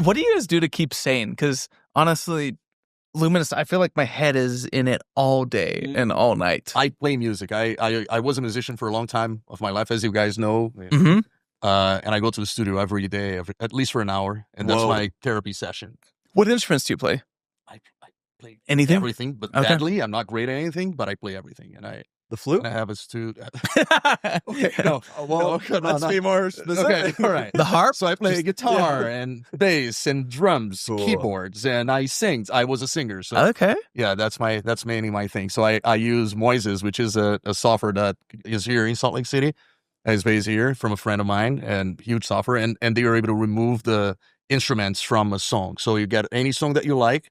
What do you guys do to keep sane? Because honestly, Luminous, I feel like my head is in it all day and all night. I play music. I was a musician for a long time of my life, as you guys know. Mm-hmm. And I go to the studio every day, at least for an hour, and that's my therapy session. What instruments do you play? I play Anything? Everything, but badly. I'm not great at anything, but I play everything. And the flute? And I have a studio. Okay, let's be more specific. Okay, all right. The harp? So I play guitar and bass and drums, keyboards, and I sing. I was a singer. So okay. Yeah, that's mainly my thing. So I use Moises, which is a software that is here in Salt Lake City. It's based here from a friend of mine, and huge software. And they are able to remove the instruments from a song. So you get any song that you like.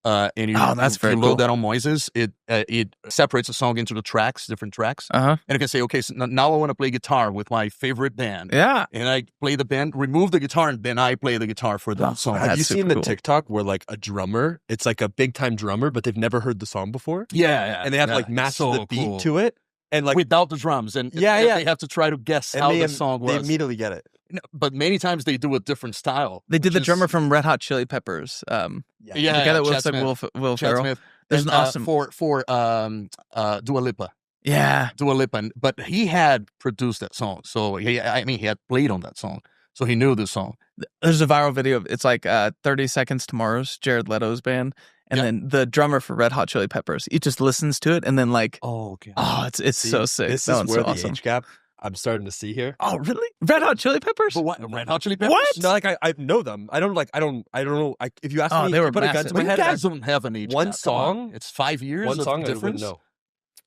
And you that's very load cool. that on Moises. It separates the song into the tracks, different tracks. Uh-huh. And you can say, okay, so now I want to play guitar with my favorite band. Yeah. And I play the band, remove the guitar, and then I play the guitar for that song. Have you seen the TikTok where like a drummer, it's like a big time drummer, but they've never heard the song before? Yeah. And they have to like match the beat to it. And like without the drums. And they have to try to guess how the song was. They immediately get it. No, but many times they do a different style. They did the drummer from Red Hot Chili Peppers. The guy that looks like Will Ferrell. Smith. There's an awesome for Dua Lipa. Yeah, Dua Lipa, but he had produced that song, so he had played on that song, so he knew the song. There's a viral video of it's like 30 Seconds to Mars, Jared Leto's band, and then the drummer for Red Hot Chili Peppers. He just listens to it and then like, it's so sick. This that is where so the awesome. age gap I'm starting to see here. Oh, really? Red Hot Chili Peppers? But what? Red Hot Chili Peppers? What? No, like I know them. I don't know. If you ask me, they were put a gun to my You head. guys don't have an age One gap. song. It's 5 years. One of song. difference. I wouldn't know.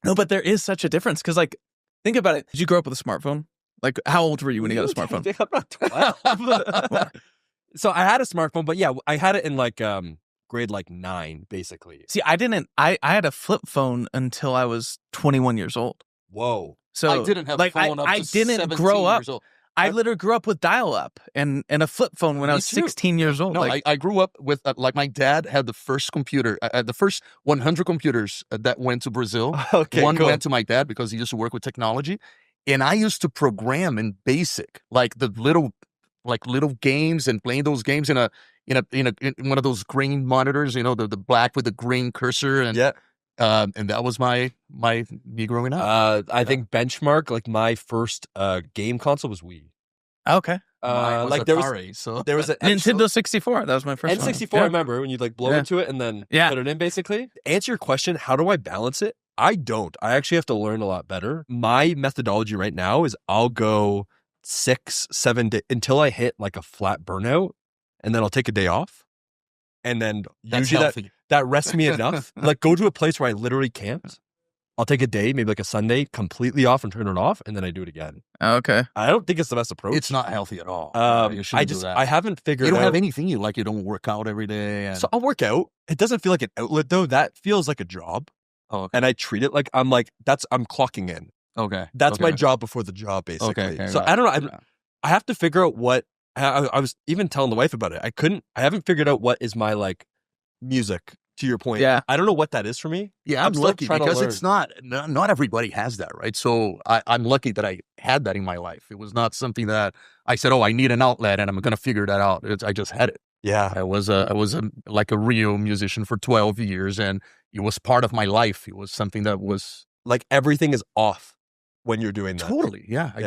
No, but there is such a difference because, like, think about it. Did you grow up with a smartphone? Like, how old were you when you got a smartphone? I'm not 12. So I had a smartphone, but yeah, I had it in like grade like 9, basically. See, I didn't. I had a flip phone until I was 21 years old. Whoa. So I didn't have like, a phone up I to didn't 17 grow up. years old. I literally grew up with dial-up and a flip phone when I was 16 years old. No, I grew up with, like, my dad had the first computer, the first 100 computers that went to Brazil. Okay, One cool. went to my dad because he used to work with technology. And I used to program in BASIC, like the little games, and playing those games in one of those green monitors, the black with the green cursor. And and that was me growing up. I think benchmark, like my first game console was Wii. Okay. Like Atari, there was an Nintendo 64. That was my first one. N64. I remember when you like blow into it and then put it in. Basically, answer your question. How do I balance it? I don't. I actually have to learn a lot better. My methodology right now is I'll go 6-7 days until I hit like a flat burnout, and then I'll take a day off, and then usually that rests me enough. Like go to a place where I literally can't. I'll take a day, maybe like a Sunday, completely off and turn it off, and then I do it again. Okay. I don't think it's the best approach. It's not healthy at all. I haven't figured out. You don't have anything you like. You don't work out every day. So I'll work out. It doesn't feel like an outlet though. That feels like a job. Oh, okay. And I treat it like I'm clocking in. Okay. That's my job before the job, basically. Okay. So I don't know. I have to figure out what I was even telling the wife about it. I haven't figured out what is my like music, to your point. Yeah. I don't know what that is for me. Yeah, I'm lucky because it's not everybody has that, right? So I'm lucky that I had that in my life. It was not something that I said, oh, I need an outlet and I'm going to figure that out. I just had it. Yeah. I was like a real musician for 12 years, and it was part of my life. It was something that was like everything is off when you're doing that. Totally. Yeah. I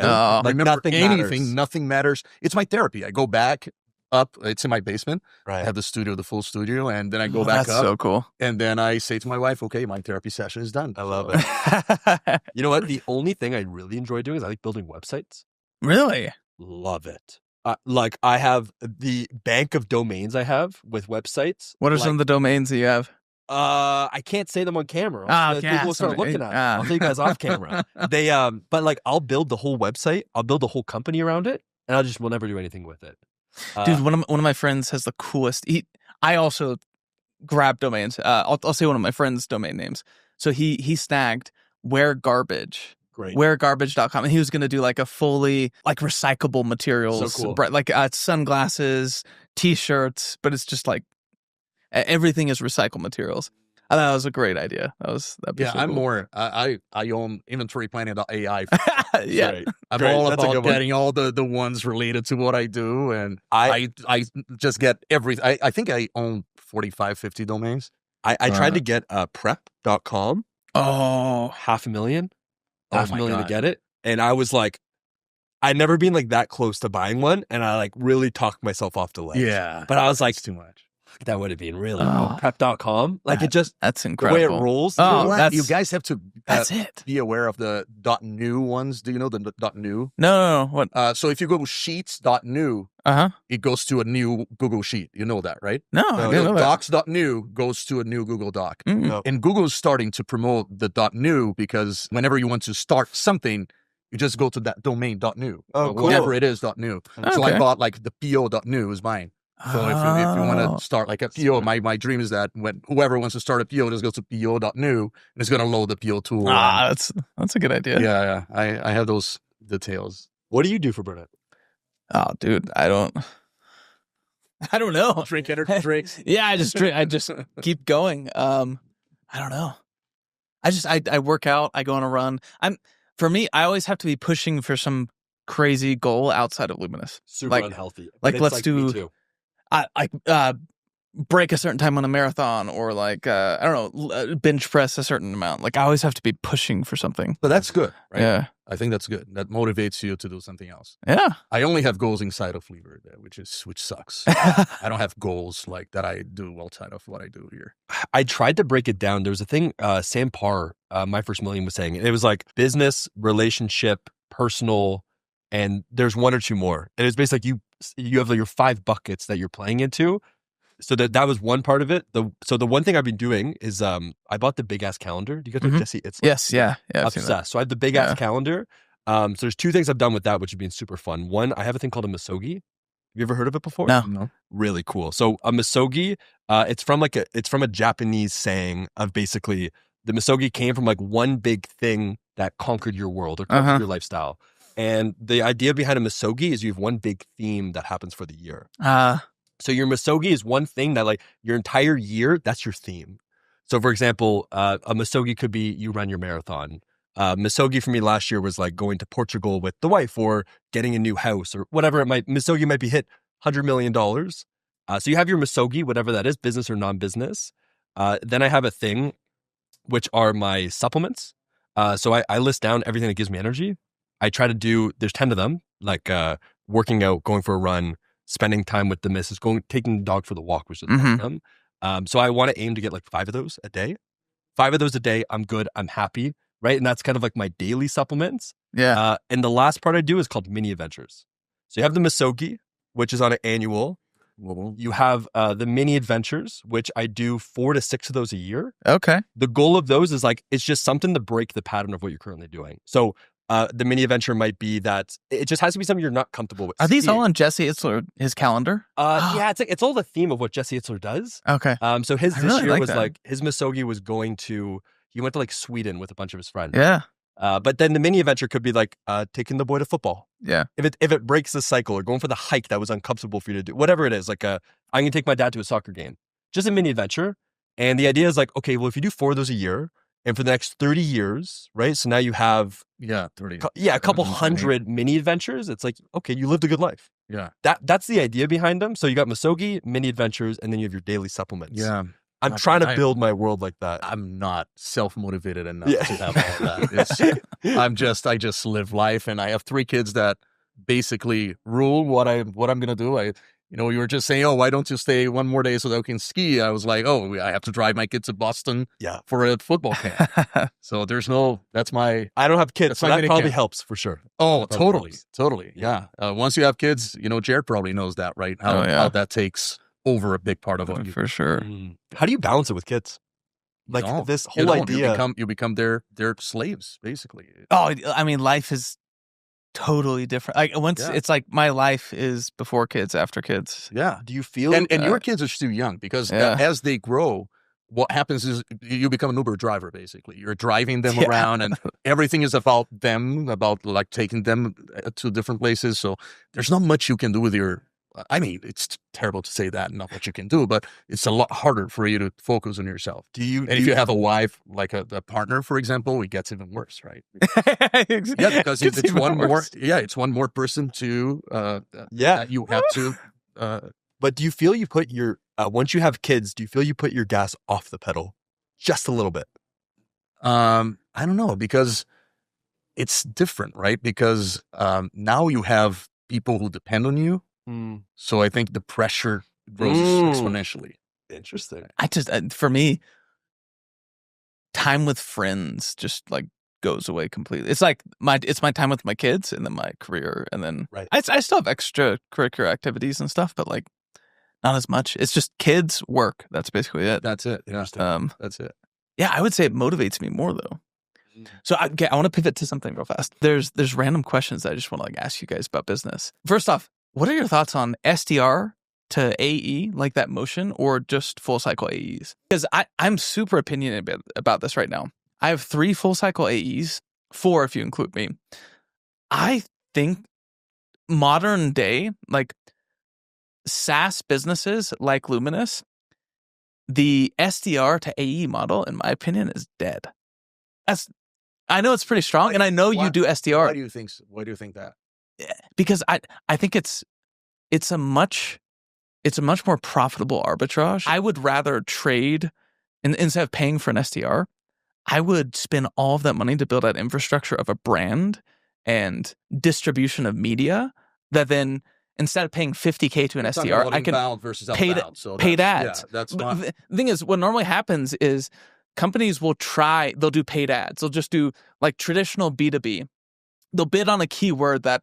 Like remember nothing anything. matters. Nothing matters. It's my therapy. I go back up. It's in my basement. Right. I have the studio, the full studio, and then I go back That's up. so cool. And then I say to my wife, okay, my therapy session is done. I love it. You know what? The only thing I really enjoy doing is I like building websites. Really? Love it. Like I have the bank of domains I have with websites. What are some of the domains that you have? I can't say them on camera. Okay. People will start looking at it. I'll tell you guys off camera. But like I'll build the whole website. I'll build the whole company around it, and we'll never do anything with it. Dude, one of my friends has the coolest. I also grab domains. I'll say one of my friend's domain names. So he snagged Where Garbage. Great. Wheregarbage.com, and he was going to do like a fully like recyclable materials, So cool. like sunglasses, t-shirts, but it's just like everything is recycled materials. I thought that was a great idea. I'm cool. More. I own inventory planning.ai. Yeah, right. I'm all about getting all the ones related to what I do, and I just get everything. I think I own 45, 50 domains. I tried to get prep.com. Oh, $500,000 to get it, and I was like, I'd never been like that close to buying one, and I like really talked myself off the ledge. Yeah, but I was like, it's too much. That would have been really cool. Prep.com. Like that's incredible. The way it rolls. You guys have to be aware of the .new ones. Do you know the .new? No. What? So if you go to sheets.new, it goes to a new Google Sheet. You know that, right? No, I didn't know that. Docs.new goes to a new Google Doc. No. And Google's starting to promote the .new because whenever you want to start something, you just go to that domain .new. Oh, cool. Whatever it is .new. Okay. So I bought like the PO.new is mine. So if you want to start like a PO, my dream is that when whoever wants to start a PO just goes to PO.new and it's going to load the PO tool. That's a good idea. Yeah. I have those details. What do you do for burnout? Oh, dude, I don't know. Drink energy drinks. Yeah, I just keep going. I don't know. I work out. I go on a run. For me, I always have to be pushing for some crazy goal outside of Luminous. Super unhealthy. Like let's do. Me too. Break a certain time on a marathon, or like I don't know, bench press a certain amount. Like I always have to be pushing for something. But that's good, right? Yeah, I think that's good. That motivates you to do something else. Yeah, I only have goals inside of Flieber, which sucks. I don't have goals like that I do outside of what I do here. I tried to break it down. There was a thing Sam Parr, My First Million, was saying. It was like business, relationship, personal, and there's one or two more. And it's basically like you have like your 5 buckets that you're playing into. So that was one part of it. So the one thing I've been doing is I bought the big ass calendar. Do you guys know Jesse? It's yes, yeah, obsessed. So I have the big ass calendar. So there's 2 things I've done with that, which have been super fun. One, I have a thing called a misogi. Have you ever heard of it before? No. Really cool. So a misogi, it's from a Japanese saying of basically the misogi came from like one big thing that conquered your world or conquered your lifestyle. And the idea behind a misogi is you have one big theme that happens for the year. So your misogi is one thing that like your entire year, that's your theme. So for example, a misogi could be you run your marathon. Misogi for me last year was like going to Portugal with the wife or getting a new house or whatever misogi might be hit $100 million. So you have your misogi, whatever that is, business or non-business. Then I have a thing, which are my supplements. So I list down everything that gives me energy. I try to do, there's 10 of them, like working out, going for a run, spending time with the missus, taking the dog for the walk, which is one of them. So I want to aim to get like 5 of those a day. 5 of those a day, I'm good, I'm happy, right? And that's kind of like my daily supplements. Yeah. And the last part I do is called mini adventures. So you have the misogi, which is on an annual. You have the mini adventures, which I do 4 to 6 of those a year. Okay. The goal of those is like, it's just something to break the pattern of what you're currently doing. So the mini adventure might be that it just has to be something you're not comfortable with. Are these all on Jesse Itzler, his calendar? Yeah, it's all the theme of what Jesse Itzler does. Okay. So his this year was like his misogi was he went to like Sweden with a bunch of his friends. Yeah. But then the mini adventure could be like taking the boy to football. Yeah. If it breaks the cycle, or going for the hike that was uncomfortable for you to do, whatever it is, like I'm gonna take my dad to a soccer game. Just a mini adventure. And the idea is like, okay, well, if you do 4 of those a year, and for the next 30 years, right? So now you have 30. A couple hundred mini adventures. It's like, okay, you lived a good life. Yeah. That's the idea behind them. So you got misogi, mini adventures, and then you have your daily supplements. Yeah. I'm trying to build my world like that. I'm not self-motivated enough to have all that. I just live life, and I have 3 kids that basically rule what I'm gonna do. You were just saying, oh, why don't you stay one more day so that we can ski? I was like, oh, I have to drive my kids to Boston for a football camp. So I don't have kids, so that probably helps for sure. Oh, totally. Yeah. Once you have kids, Jared probably knows that, right? How that takes over a big part of what you for sure. How do you balance it with kids? Like this whole idea. You become their slaves, basically. Oh, I mean, life is totally different. Like it's like my life is before kids, after kids. Yeah. Do you feel and your kids are still young because as they grow, what happens is you become an Uber driver, basically. You're driving them around, and everything is about them, about like taking them to different places. So there's not much you can do with your I mean, it's terrible to say that, not what you can do, but it's a lot harder for you to focus on yourself. If you have a wife, like a partner, for example, it gets even worse, right? Yeah, because it's one more. Yeah, it's one more person to. That you have to. But do you feel you put your once you have kids? Do you feel you put your gas off the pedal just a little bit? I don't know, because it's different, right? Because now you have people who depend on you. So I think the pressure grows exponentially. Interesting. For me, time with friends just like goes away completely. It's like my time with my kids and then my career, and then I still have extracurricular activities and stuff, but like not as much. It's just kids, work. That's basically it. That's it. Yeah. That's it. Yeah, I would say it motivates me more though. So I want to pivot to something real fast. There's random questions that I just want to like ask you guys about business. First off, what are your thoughts on SDR to AE, like that motion, or just full cycle AEs? Because I'm super opinionated about this right now. I have 3 full cycle AEs, 4 if you include me. I think modern day, like SaaS businesses like Luminous, the SDR to AE model, in my opinion, is dead. I know it's pretty strong, and I know you do SDR. Why do you think that? Because I think it's a much more profitable arbitrage. I would rather trade, instead of paying for an SDR, I would spend all of that money to build out infrastructure of a brand and distribution of media that then, instead of paying $50K to an SDR, I can paid ads. Yeah, that's not... The thing is, what normally happens is companies they'll do paid ads. They'll just do like traditional B2B. They'll bid on a keyword that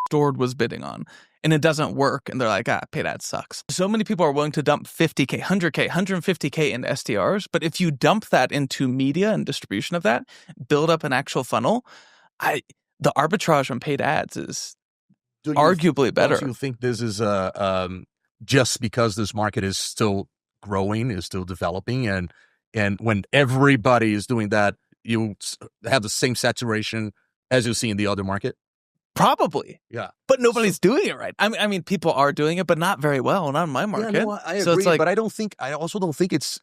Stored was bidding on, and it doesn't work. And they're like, paid ad sucks. So many people are willing to dump 50K, 100K, 150K into SDRs. But if you dump that into media and distribution of that, build up an actual funnel, the arbitrage on paid ads is arguably better. Do you think this is just because this market is still growing, is still developing, and when everybody is doing that, you have the same saturation as you see in the other market? Probably. Yeah. But nobody's doing it right. I mean, people are doing it, but not very well, not in my market. Yeah, no, I agree, so it's like, but I also don't think it's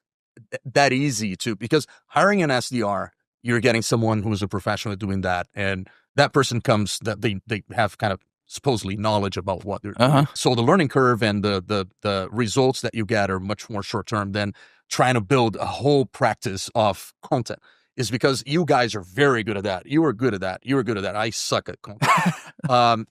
that easy to, because hiring an SDR, you're getting someone who's a professional at doing that, and that person comes, that they have kind of supposedly knowledge about what they're doing. So the learning curve and the results that you get are much more short-term than trying to build a whole practice of content. Is because you guys are very good at that. You are good at that. You are good at that. I suck at content.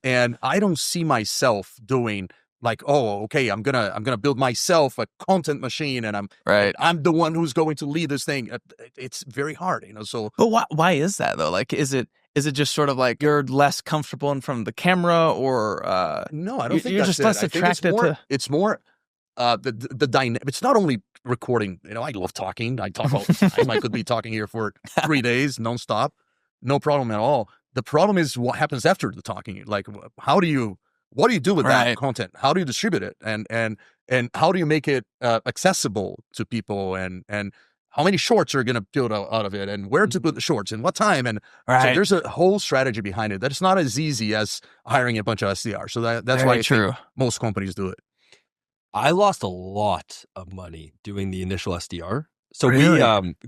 And I don't see myself doing like, oh, okay, I'm gonna build myself a content machine, and I'm the one who's going to lead this thing. It's very hard, So, but why is that though? Like, is it just sort of like you're less comfortable in front of the camera, or no? I don't think you're just less attracted to. It's more the dynamic. It's not only recording. I love talking. I talk all the time. I could be talking here for 3 days nonstop, no problem at all. The problem is what happens after the talking. Like, what do you do with that content? How do you distribute it? And how do you make it accessible to people? And how many shorts are going to build out of it? And where to put the shorts and what time? And so there's a whole strategy behind it. That's not as easy as hiring a bunch of SDR. So that's why I think most companies do it. I lost a lot of money doing the initial SDR. So we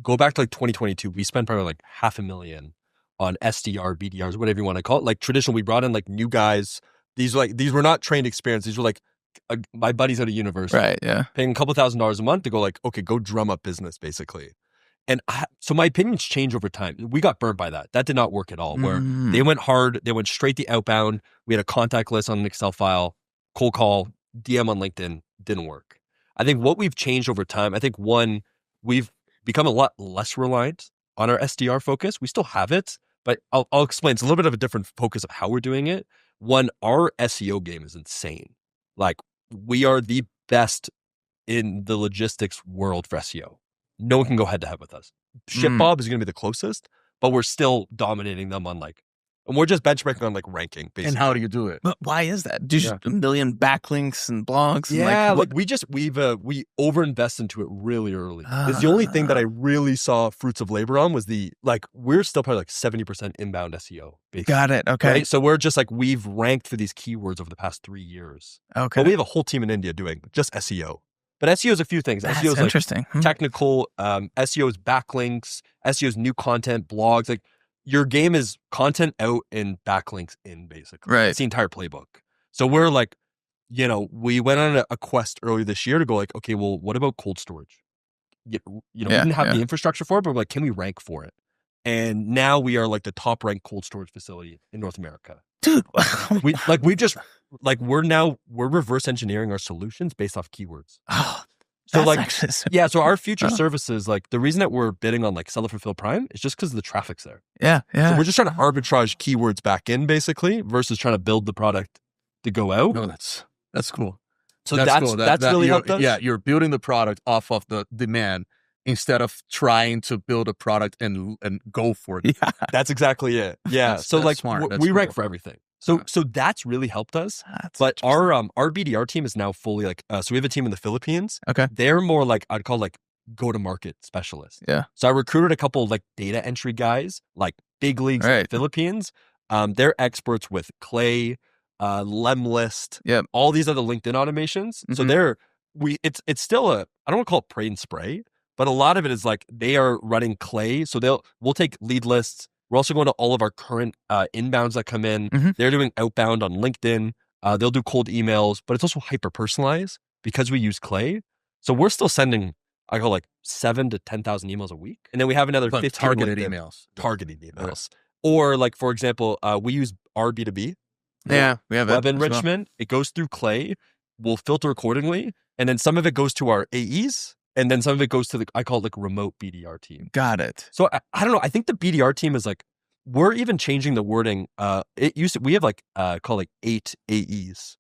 go back to like 2022. We spent probably like $500,000 on SDR, BDRs, whatever you want to call it. Like traditional, we brought in like new guys. These were not trained experience. These were like my buddies at a university, right? Yeah, paying a couple $1,000s a month to go like, okay, go drum up business basically. And so my opinions change over time. We got burned by that. That did not work at all. Where they went hard, they went straight to outbound. We had a contact list on an Excel file, cold call, DM on LinkedIn. Didn't work. I think what we've changed over time, I think one, we've become a lot less reliant on our SDR focus. We still have it, but I'll explain. It's a little bit of a different focus of how we're doing it. One, our SEO game is insane. Like, we are the best in the logistics world for SEO. No one can go head to head with us. ShipBob is going to be the closest, but we're still dominating them on like, And we're just benchmarking on like ranking, basically. And how do you do it? But why is that? Do you a million backlinks and blogs? Yeah, and we overinvest into it really early. It's the only thing that I really saw fruits of labor on was we're still probably like 70% inbound SEO. Basically. Got it. Okay. Right? So we're just like, we've ranked for these keywords over the past 3 years. Okay. But we have a whole team in India doing just SEO. But SEO is a few things. That's SEO is interesting. like technical, SEO is backlinks, SEO is new content, blogs. Like your game is content out and backlinks in, basically. Right. It's the entire playbook. So we're like, we went on a quest earlier this year to go like, okay, well, what about cold storage? We didn't have the infrastructure for it, but we're like, can we rank for it? And now we are like the top ranked cold storage facility in North America. Dude, we're reverse engineering our solutions based off keywords. Oh, so so our future services, like the reason that we're bidding on like Seller Fulfill Prime is just because the traffic's there. Yeah. So we're just trying to arbitrage keywords back in basically versus trying to build the product to go out. No, that's cool. So that's really helped us. Yeah, you're building the product off of the demand instead of trying to build a product and go for it. Yeah, that's exactly it. Yeah. So like smart. We rank for everything. So that's really helped us. But our BDR team is now fully like so we have a team in the Philippines. Okay. They're more like I'd call like go-to-market specialists. Yeah. So I recruited a couple of like data entry guys, like big leagues in the Philippines. They're experts with Clay, Lemlist, all these other LinkedIn automations. Mm-hmm. So it's still I don't want to call it pray and spray, but a lot of it is like they are running Clay. So we'll take lead lists. We're also going to all of our current inbounds that come in. Mm-hmm. They're doing outbound on LinkedIn. They'll do cold emails, but it's also hyper personalized because we use Clay. So we're still sending, I call like 7,000 to 10,000 emails a week. And then we have another 15 targeted emails. Targeted emails. Or like, for example, we use our B2B. Yeah, we have web enrichment. Well. It goes through Clay. We'll filter accordingly. And then some of it goes to our AEs. And then some of it goes to I call it like remote BDR team. Got it. So I don't know. I think the BDR team is like, we're even changing the wording. We have like, called like 8 AEs,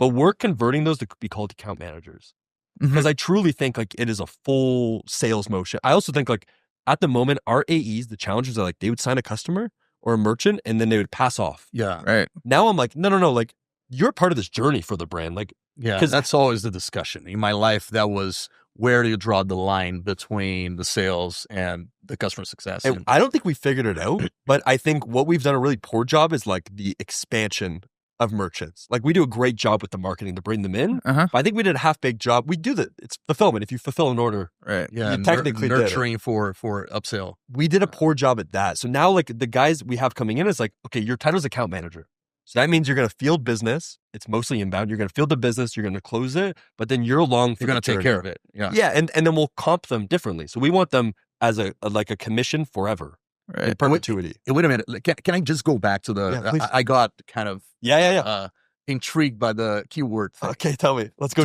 but we're converting those to be called account managers. Because I truly think like it is a full sales motion. I also think like at the moment, our AEs, the challenges are like they would sign a customer or a merchant and then they would pass off. Yeah. Right. Now I'm like, no. Like you're part of this journey for the brand. Like, because that's always the discussion. In my life, that was where do you draw the line between the sales and the customer success? And I don't think we figured it out, but I think what we've done a really poor job is like the expansion of merchants. Like we do a great job with the marketing to bring them in. But I think we did a half-baked job. We do it's fulfillment. If you fulfill an order, right? Yeah, you technically nurturing for upsell. We did a poor job at that. So now like the guys we have coming in is like, okay, your title's account manager. So that means you're going to field business. It's mostly inbound. You're going to field the business. You're going to close it, but then you're going to take care of it. Yeah. Yeah. And then we'll comp them differently. So we want them as a commission forever. Right. In perpetuity. Wait a minute. Can I just go back to the, I got kind of intrigued by the keyword thing. Okay. Tell me. Let's go.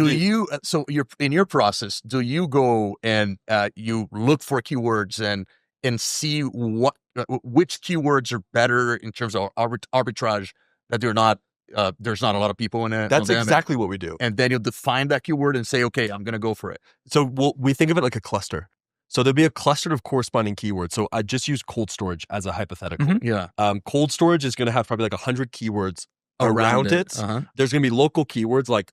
So in your process, do you go and you look for keywords and see which keywords are better in terms of arbitrage that there's not a lot of people in it? That's exactly what we do. And then you'll define that keyword and say, okay, I'm going to go for it. So we think of it like a cluster. So there'll be a cluster of corresponding keywords. So I just use cold storage as a hypothetical. Mm-hmm. Yeah. Cold storage is going to have probably like 100 keywords around it. There's going to be local keywords like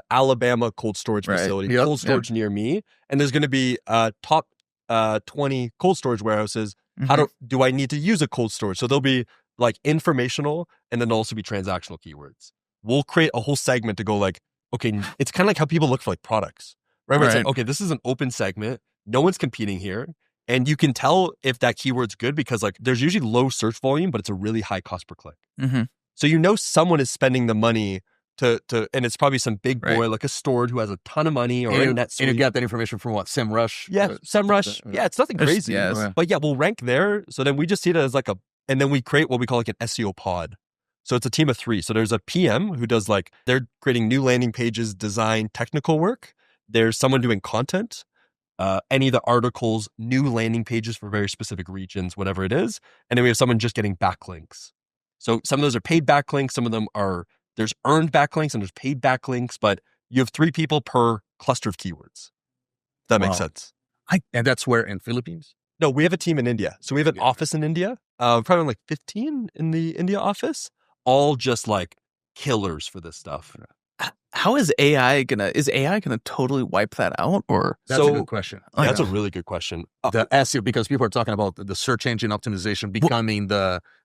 Alabama cold storage facility, cold storage near me. And there's going to be top 20 cold storage warehouses. How do I need to use a cold storage? So there'll be like informational and then also be transactional keywords. We'll create a whole segment to go like, okay, it's kind of like how people look for like products, right? It's like, okay, this is an open segment. No one's competing here. And you can tell if that keyword's good because like there's usually low search volume, but it's a really high cost per click. So you know someone is spending the money to and it's probably some big boy like a storage who has a ton of money or a NetSuite. And you got that information from what? SEMrush? Yeah, SEMrush. Yeah, it's nothing crazy. But yeah, we'll rank there. So then we just see it as like and then we create what we call like an SEO pod. So it's a team of 3. So there's a PM who does like, they're creating new landing pages, design, technical work. There's someone doing content, any of the articles, new landing pages for very specific regions, whatever it is. And then we have someone just getting backlinks. So some of those are paid backlinks. Some of them there's earned backlinks and there's paid backlinks, but you have 3 people per cluster of keywords. That makes sense. And that's where in Philippines? No, we have a team in India. So we have an office in India. probably like 15 in the India office, all just like killers for this stuff. How is AI gonna totally wipe that out? Or that's a good question. That's a really good question. The SEO, because people are talking about the search engine optimization becoming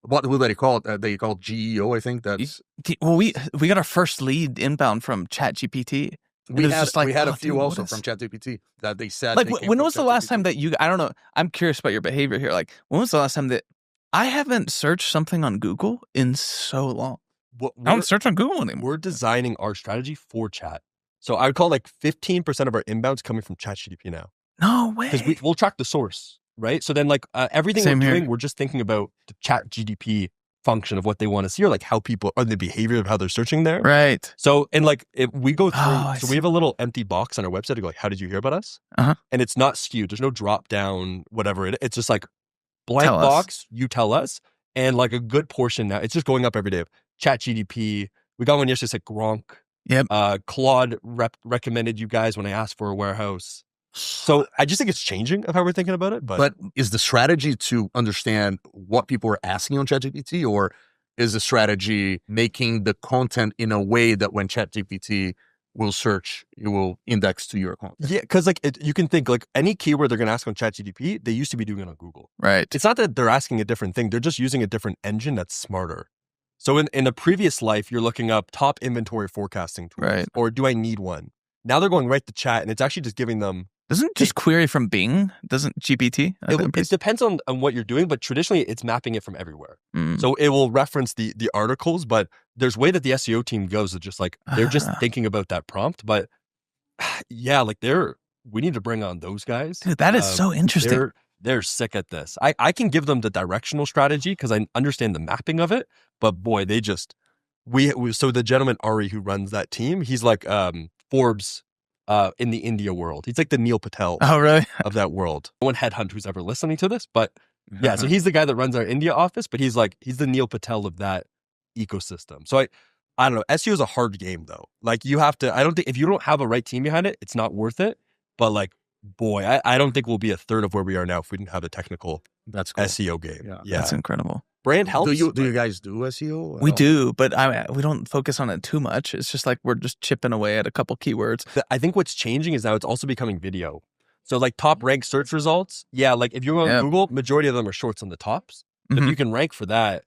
what do they call it? They call it GEO, I think. That's we got our first lead inbound from ChatGPT. We had a few also from ChatGPT that they said. Like, when was the last time that I don't know, I'm curious about your behavior here. Like, when was the last time that I haven't searched something on Google in so long? I don't search on Google anymore. We're designing our strategy for chat. So I would call like 15% of our inbounds coming from ChatGPT now. No way. Because we'll track the source, right? So then like everything we're doing, we're just thinking about the ChatGPT function of what they want to see, or like how people are, the behavior of how they're searching there. Right. So, and like if we go through, we have a little empty box on our website to go like, how did you hear about us? And it's not skewed. There's no drop down, whatever. It's just like blank box, you tell us. And like a good portion now, it's just going up every day. ChatGPT. We got one yesterday, like Gronk. Yep. Claude recommended you guys when I asked for a warehouse. So I just think it's changing of how we're thinking about it. But is the strategy to understand what people are asking on ChatGPT, or is the strategy making the content in a way that when ChatGPT will search, it will index to your content? Yeah, because like you can think like any keyword they're going to ask on ChatGPT, they used to be doing it on Google. Right. It's not that they're asking a different thing. They're just using a different engine that's smarter. So in a previous life, you're looking up top inventory forecasting tools, right, or do I need one? Now they're going right to chat, and it's actually just giving them. Doesn't just query from Bing? Doesn't GPT? It depends on what you're doing, but traditionally it's mapping it from everywhere. So it will reference the articles, but there's a way that the SEO team goes that just like they're just thinking about that prompt. But yeah, like we need to bring on those guys. Dude, that is so interesting. They're sick at this. I can give them the directional strategy because I understand the mapping of it, but boy, they just so the gentleman Ari who runs that team, he's like Forbes in the India world. He's like the Neil Patel of that world. No one headhunt who's ever listening to this, but yeah, so he's the guy that runs our India office, but he's the Neil Patel of that ecosystem. So I don't know. SEO is a hard game though. Like you have to, I don't think if you don't have a right team behind it, it's not worth it. But like, boy, I don't think we'll be a third of where we are now if we didn't have a technical SEO game. Yeah. That's incredible. Brand helps. Do you guys do SEO? We do, but we don't focus on it too much. It's just like we're just chipping away at a couple keywords. I think what's changing is now it's also becoming video. So like top ranked search results, like if you're on Google, majority of them are shorts on the tops. So if you can rank for that,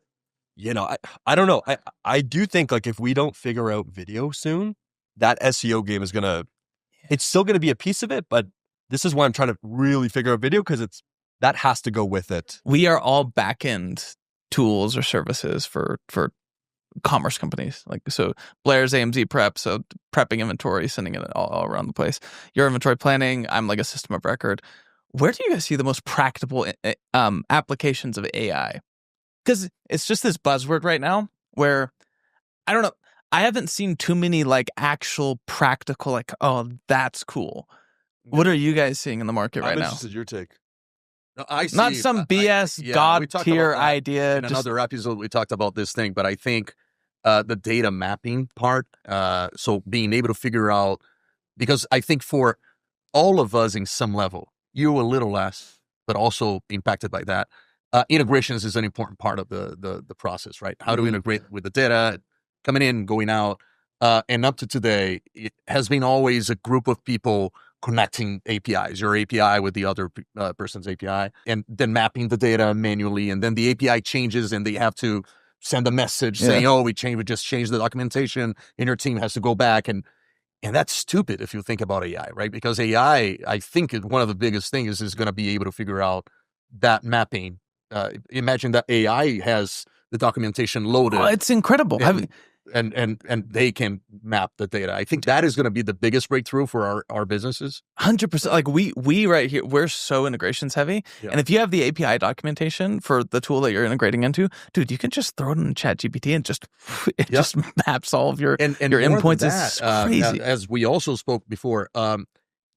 I don't know. I do think like if we don't figure out video soon, that SEO game is it's still gonna be a piece of it, but this is why I'm trying to really figure out video because that has to go with it. We are all back-end tools or services for commerce companies. Like, so Blair's AMZ Prep, so prepping inventory, sending it all around the place. Your inventory planning, I'm like a system of record. Where do you guys see the most practical applications of AI? Because it's just this buzzword right now where, I don't know, I haven't seen too many like actual practical, like, oh, that's cool. What are you guys seeing in the market right now? I'm interested in your take. No, I see, not some BS God tier idea. In another episode, we talked about this thing, but I think the data mapping part, so being able to figure out, because I think for all of us in some level, you a little less, but also impacted by that, integrations is an important part of the process, right? How to integrate with the data coming in, going out, and up to today, it has been always a group of people connecting APIs, your API with the other person's API, and then mapping the data manually. And then the API changes and they have to send a message saying, oh, we just changed the documentation, and your team has to go back. And that's stupid if you think about AI, right? Because AI, I think one of the biggest things is going to be able to figure out that mapping. Imagine that AI has the documentation loaded. Oh, it's incredible. And they can map the data. I think that is going to be the biggest breakthrough for our businesses. 100%. Like we right here, we're so integrations heavy. Yeah. And if you have the API documentation for the tool that you're integrating into, dude, you can just throw it in ChatGPT and just maps all of your endpoints. It's crazy. As we also spoke before,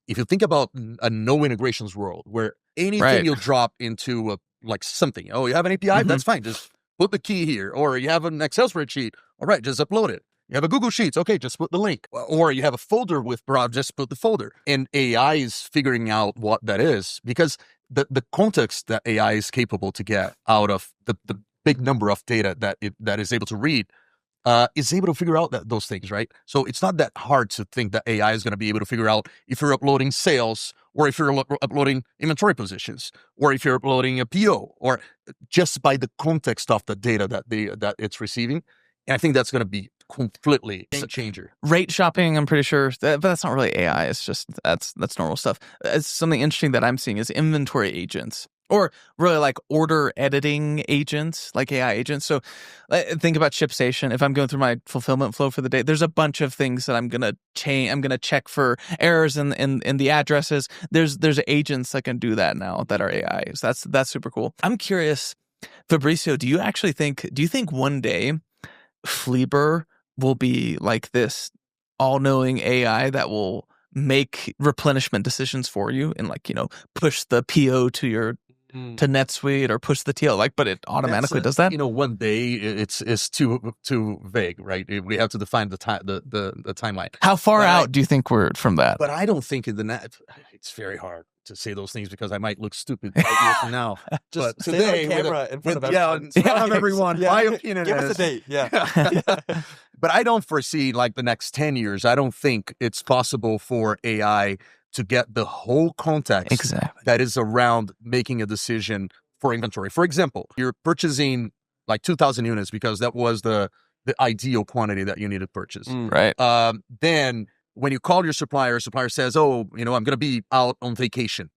if you think about a no integrations world where anything you'll drop into something, oh, you have an API? That's fine. Just put the key here. Or you have an Excel spreadsheet. All right, just upload it. You have a Google Sheets. Okay, just put the link. Or you have a folder with just put the folder. And AI is figuring out what that is, because the context that AI is capable to get out of the big number of data that is able to read, is able to figure out those things, right? So it's not that hard to think that AI is going to be able to figure out if you're uploading sales, or if you're uploading inventory positions, or if you're uploading a PO, or just by the context of the data that it's receiving. And I think that's going to be completely game changer. Rate shopping, I'm pretty sure, but that's not really AI. It's just that's normal stuff. It's something interesting that I'm seeing is inventory agents, or really like order editing agents, like AI agents. So think about ShipStation. If I'm going through my fulfillment flow for the day, there's a bunch of things that I'm gonna change. I'm gonna check for errors in the addresses. There's agents that can do that now that are AI. So that's super cool. I'm curious, Fabricio, do you think one day Flieber will be like this all-knowing AI that will make replenishment decisions for you and, like, push the PO to NetSuite, or push the TL, but it automatically does that? One day it's too vague, right? We have to define the timeline. How far out do you think we're from that? But I don't think it's very hard to say those things, because I might look stupid 5 years from now. Just but today, camera in front of everyone. in front of everyone, my opinion Give us a date. Yeah. But I don't foresee, like, the next 10 years. I don't think it's possible for AI to get the whole context that is around making a decision for inventory. For example, you're purchasing like 2,000 units because that was the ideal quantity that you need to purchase. Right. Then when you call your supplier says, oh, I'm going to be out on vacation,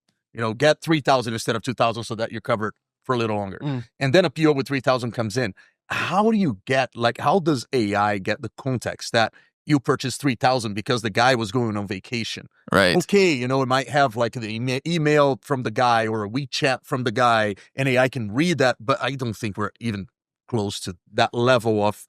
get 3,000 instead of 2,000 so that you're covered for a little longer. And then a PO with 3,000 comes in. How does AI get the context that you purchased 3,000 because the guy was going on vacation? Right. Okay, it might have like the email from the guy or a WeChat from the guy, and AI can read that, but I don't think we're even close to that level of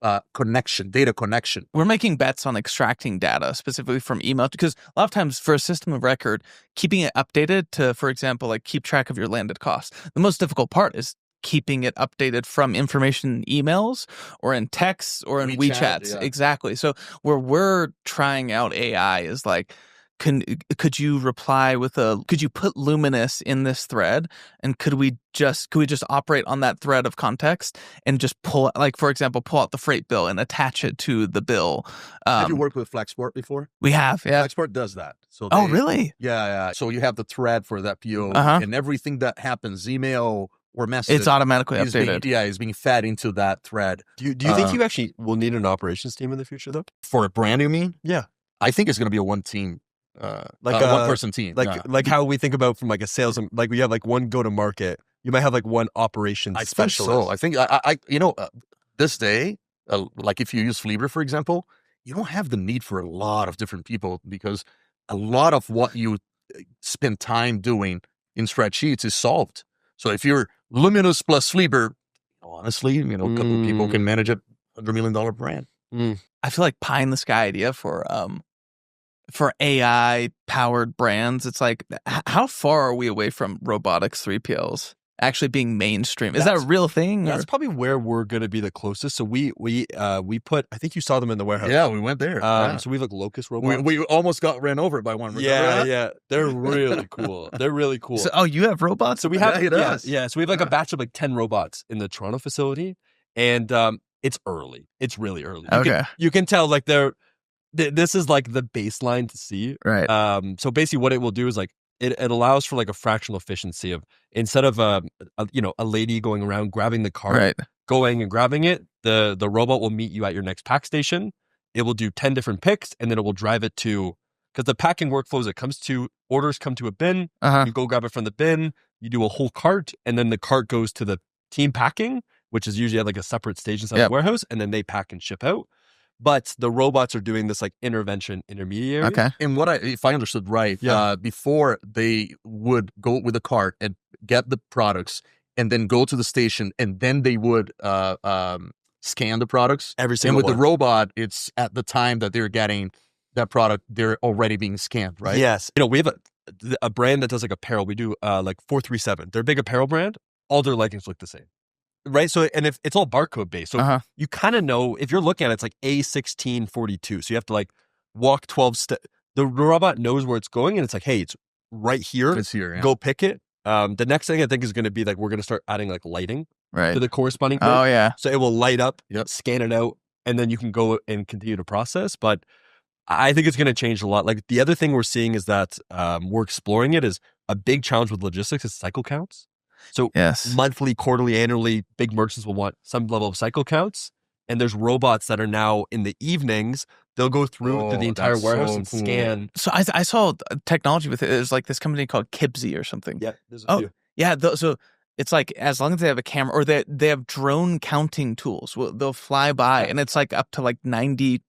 data connection. We're making bets on extracting data specifically from email, because a lot of times for a system of record, keeping it updated to, for example, like keep track of your landed costs. The most difficult part is keeping it updated from information in emails or in texts or in WeChats. Yeah. Exactly. So where we're trying out AI is like, could you put Luminous in this thread, and could we just operate on that thread of context and just pull out the freight bill and attach it to the bill? Have you worked with Flexport before? We have, yeah. Flexport does that. So really? Yeah. So you have the thread for that PO, and everything that happens, email or message, it's automatically updated. Is being fed into that thread. Do you think you actually will need an operations team in the future, though? For a brand, you mean? Yeah. I think it's going to be a one team. One person team, like how we think about from like a sales, like we have like one go to market. You might have like one operations specialist. I think this day, like if you use Flieber, for example, you don't have the need for a lot of different people, because a lot of what you spend time doing in spreadsheets is solved. So if you're Luminous plus Flieber, honestly, a couple of people can manage a $100 million brand. I feel like pie in the sky idea for AI powered brands. It's like, how far are we away from robotics 3PLs actually being mainstream? Is that a real thing? That's probably where we're going to be the closest. So we put, I think you saw them in the warehouse. Yeah, we went there. So we have like Locust robots. We almost got ran over by one. Yeah. They're really cool. They're really cool. So, you have robots? So we have, So we have like a batch of like 10 robots in the Toronto facility, and it's early. It's really early. You can tell like this is like the baseline to see. Right. So basically what it will do is like, it allows for like a fractional efficiency of, instead of a lady going around grabbing the cart, going and grabbing it, the robot will meet you at your next pack station. It will do 10 different picks, and then it will drive it to, because the packing workflows, orders come to a bin, you go grab it from the bin, you do a whole cart, and then the cart goes to the team packing, which is usually at like a separate stage inside the warehouse, and then they pack and ship out. But the robots are doing this like intervention intermediary. Okay. And if I understood right, before they would go with the cart and get the products and then go to the station, and then they would scan the products. Every single one. The robot, it's at the time that they're getting that product, they're already being scanned, right? Yes. We have a brand that does like apparel. We do like 437. They're a big apparel brand. All their leggings look the same. Right. So, and if it's all barcode based, so you kind of know, if you're looking at it, it's like A1642. So you have to like walk 12 steps. The robot knows where it's going, and it's like, hey, it's right here. It's here. Yeah. Go pick it. The next thing I think is going to be like, we're going to start adding like lighting Right. to the corresponding bit. Oh yeah. So it will light up, Yep. scan it out, and then you can go and continue to process. But I think it's going to change a lot. Like the other thing we're seeing is that we're exploring it is a big challenge with logistics is cycle counts. So Yes. monthly, quarterly, annually, big merchants will want some level of cycle counts. And there's robots that are now in the evenings, they'll go through the entire that's warehouse so and cool. scan. So I saw technology with it. There's like this company called Kibsy or something. Yeah, there's a few. Yeah. So it's like as long as they have a camera or they have drone counting tools, they'll fly by and it's like up to like 95%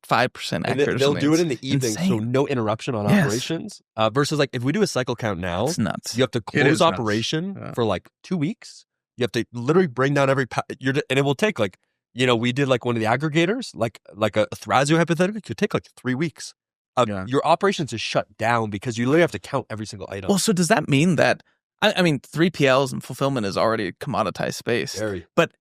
accurate. They'll do it in the evening, so insane. no interruption on Yes. operations. Versus like if we do a cycle count now, It's nuts. you have to It close is nuts. operation Yeah. for like 2 weeks. You have to literally bring down every and it will take like, we did like one of the aggregators, like a Thrasio hypothetical, it could take like 3 weeks. Yeah. Your operations is shut down because you literally have to count every single item. Well, so does that mean that, I mean, 3PLs and fulfillment is already a commoditized space. Very. But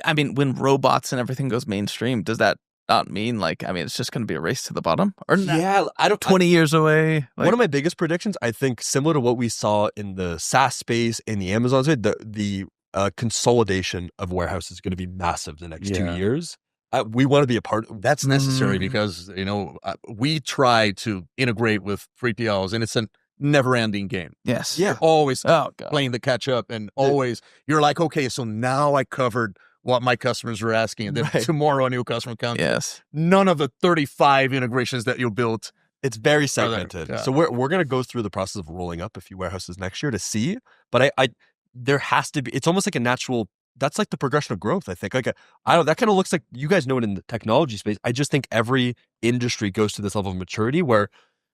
I mean, when robots and everything goes mainstream, does that not mean like, I mean, it's just going to be a race to the bottom? Or Yeah, I don't. 20 years away? Like, One of my biggest predictions, I think, similar to what we saw in the SaaS space, in the Amazon space, the consolidation of warehouses is going to be massive the next 2 years. We want to be a part of That's necessary Mm. because, we try to integrate with 3PLs and it's a never-ending game. yes. Yeah. You're always Oh, God. playing the catch-up and always, you're like, okay, so now I covered what my customers were asking. And then Right. tomorrow a new customer comes. Yes. None of the 35 integrations that you built. It's very segmented. Yeah. So we're going to go through the process of rolling up a few warehouses next year to see. But I there has to be. It's almost like a natural. That's like the progression of growth. I think. Like I don't. That kind of looks like you guys know it in the technology space. I just think every industry goes to this level of maturity where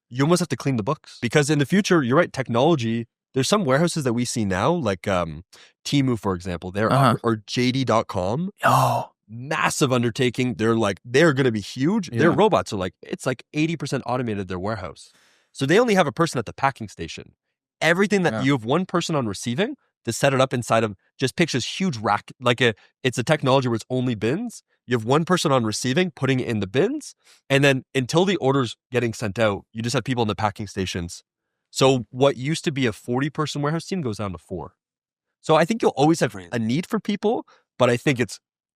you almost have to clean the books because in the future, you're right. Technology. There's some warehouses that we see now, like Temu, for example. They're or JD.com. Oh. Massive undertaking. They're going to be huge. Yeah. Their robots are it's like 80% automated their warehouse. So they only have a person at the packing station. Everything that you have one person on receiving to set it up inside of just pictures huge rack, it's a technology where it's only bins. You have one person on receiving, putting it in the bins. And then until the order's getting sent out, you just have people in the packing stations. So what used to be a 40-person warehouse team goes down to 4. So I think you'll always have a need for people, but I think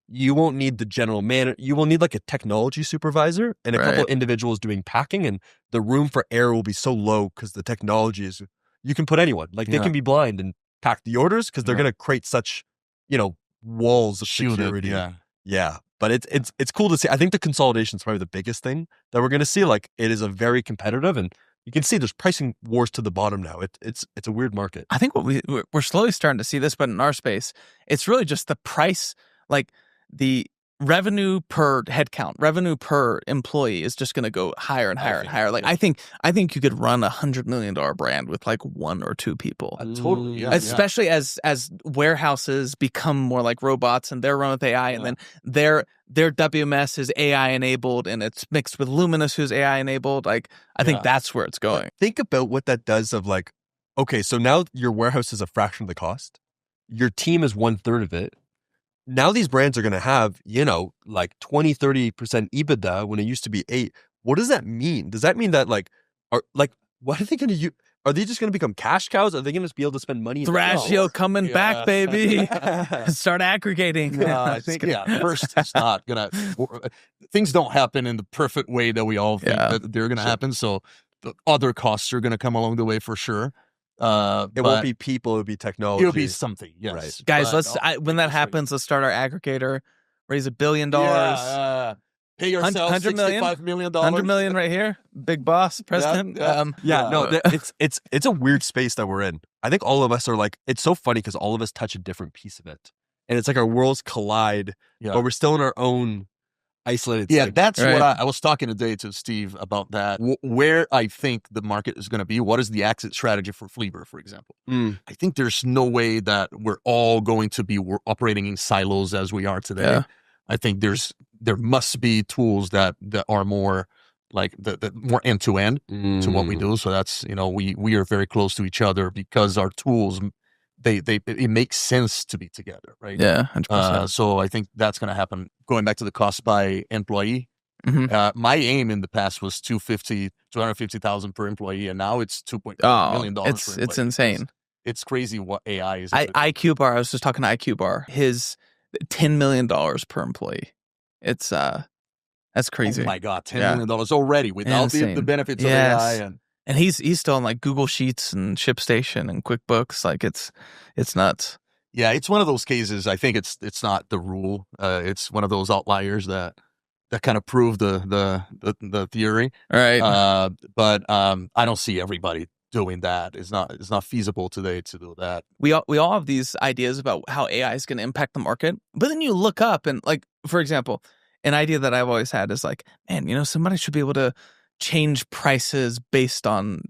you won't need the general manager. You will need like a technology supervisor and a couple of individuals doing packing, and the room for error will be so low because the technology is, you can put anyone, they can be blind and pack the orders because they're going to create such, walls of security. Yeah. But it's cool to see. I think the consolidation is probably the biggest thing that we're going to see. Like it is a very competitive, and you can see there's pricing wars to the bottom now. It's a weird market. I think we're slowly starting to see this, but in our space, it's really just the price, like the revenue per headcount, revenue per employee is just going to go higher and higher and higher. Like I think you could run $100 million brand with like 1 or 2 people. Totally. Yeah. Especially as warehouses become more like robots and they're run with AI, and then their WMS is AI enabled and it's mixed with Luminous, who's AI enabled. Like I think that's where it's going. Think about what that does of okay, so now your warehouse is a fraction of the cost. Your team is 1/3 of it. Now these brands are going to have, 20, 30% EBITDA when it used to be 8. What does that mean? Does that mean that what are they going to use? Are they just going to become cash cows? Are they going to be able to spend money? Thrasio coming back, baby. Start aggregating. I think, first it's not going to, things don't happen in the perfect way that we all think that they're going to happen. So the other costs are going to come along the way for sure. It won't be people, it'll be technology. It'll be something, yes. Right. Guys, when that happens, let's start our aggregator, raise $1 billion. Pay yourself $65 million. $100 million right here. Big boss, president. It's a weird space that we're in. I think all of us are it's so funny because all of us touch a different piece of it. And it's like our worlds collide, but we're still in our own isolated segment. That's what I was talking today to Steve about that. Where I think the market is going to be. What is the exit strategy for Flieber, for example? I think there's no way that we're all going to be operating in silos as we are today. Yeah. I think there must be tools that are more like the more end to end to what we do. So that's we are very close to each other because our tools it makes sense to be together, right? Yeah, 100%. So I think that's going to happen. Going back to the cost by employee, My aim in the past was 250,000 per employee, and now it's $2.5 million per employee. It's insane. It's crazy what AI is. IQ Bar, I was just talking to IQ Bar, his $10 million per employee. It's that's crazy. Oh my God, $10 million already without the benefits of AI. And he's still on like Google Sheets and ShipStation and QuickBooks. Like it's nuts. Yeah, it's one of those cases. I think it's not the rule. It's one of those outliers that kind of prove the theory. Right. But I don't see everybody doing that. It's not feasible today to do that. We all have these ideas about how AI is going to impact the market, but then you look up and, like, for example, an idea that I've always had is like, man, somebody should be able to change prices based on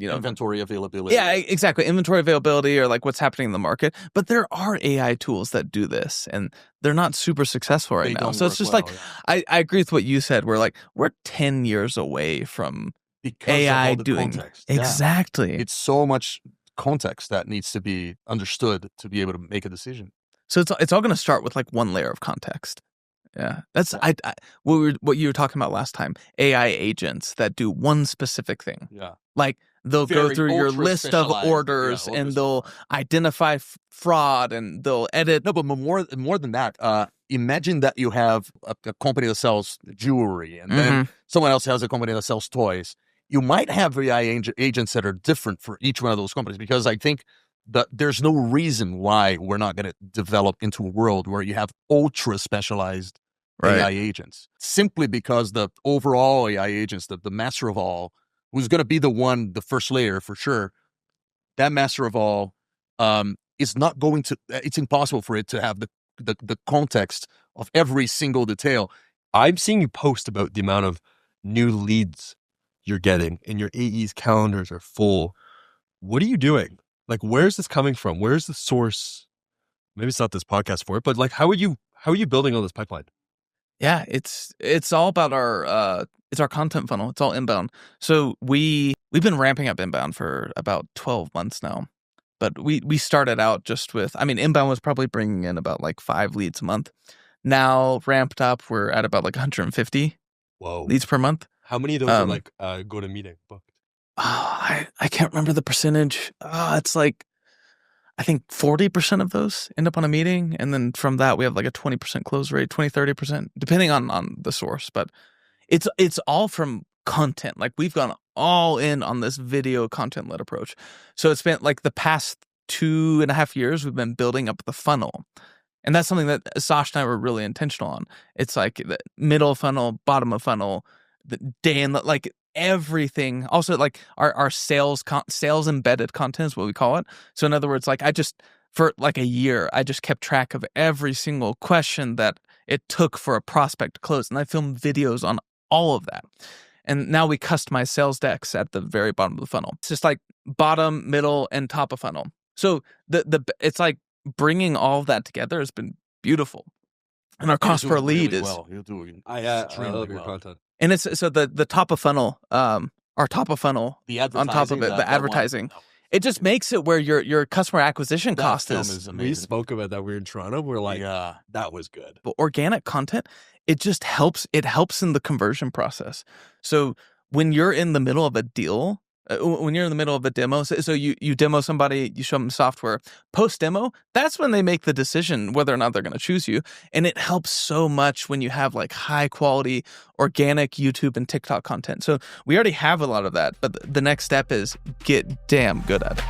inventory availability. Yeah, exactly. Inventory availability or like what's happening in the market. But there are AI tools that do this, and they're not super successful right now. So it's just I agree with what you said. We're 10 years away from because AI of all the doing context. Exactly. It's so much context that needs to be understood to be able to make a decision. So it's all going to start with like one layer of context. Yeah, that's what you were talking about last time. AI agents that do one specific thing. Yeah, like they'll go through your list of orders and they'll identify fraud and they'll edit. No, but more than that, imagine that you have a company that sells jewelry and then someone else has a company that sells toys. You might have AI agents that are different for each one of those companies, because I think that there's no reason why we're not going to develop into a world where you have ultra specialized AI agents, simply because the overall AI agents, the master of all, who's going to be the first layer for sure, that master of all is not going to, it's impossible for it to have the context of every single detail. I'm seeing you post about the amount of new leads you're getting and your AE's calendars are full. What are you doing? Like, where's this coming from? Where's the source? Maybe it's not this podcast for it, but like, how are you building all this pipeline? Yeah, it's all about it's our content funnel. It's all inbound. So we've been ramping up inbound for about 12 months now. But we started out just with, inbound was probably bringing in about like 5 leads a month. Now ramped up, we're at about like 150 leads per month. How many of those are like go to meeting booked? I can't remember the percentage. It's like, I think 40% of those end up on a meeting. And then from that, we have like a 20% close rate, 20-30%, depending on the source. But it's all from content. Like, we've gone all in on this video content-led approach. So it's been like the past 2.5 years, we've been building up the funnel. And that's something that Sash and I were really intentional on. It's like the middle funnel, bottom of funnel, the day in the, like, everything. Also, like our sales embedded content is what we call it. So in other words, like, for like a year, I just kept track of every single question that it took for a prospect to close. And I filmed videos on all of that. And now we customize sales decks at the very bottom of the funnel. It's just like bottom, middle, and top of funnel. So it's like bringing all of that together has been beautiful. And our cost per lead is You're doing extremely well. Content. And it's so the top of funnel, our top of funnel, on top of it, the advertising, it just makes it where your customer acquisition cost is. We spoke about that. We were in Toronto. We're like, that was good. But organic content, it just helps. It helps in the conversion process. So when you're in the middle of a deal, when you're in the middle of a demo, so you demo somebody, you show them software, post demo, that's when they make the decision whether or not they're going to choose you. And it helps so much when you have like high quality organic YouTube and TikTok content. So we already have a lot of that, but the next step is get damn good at it.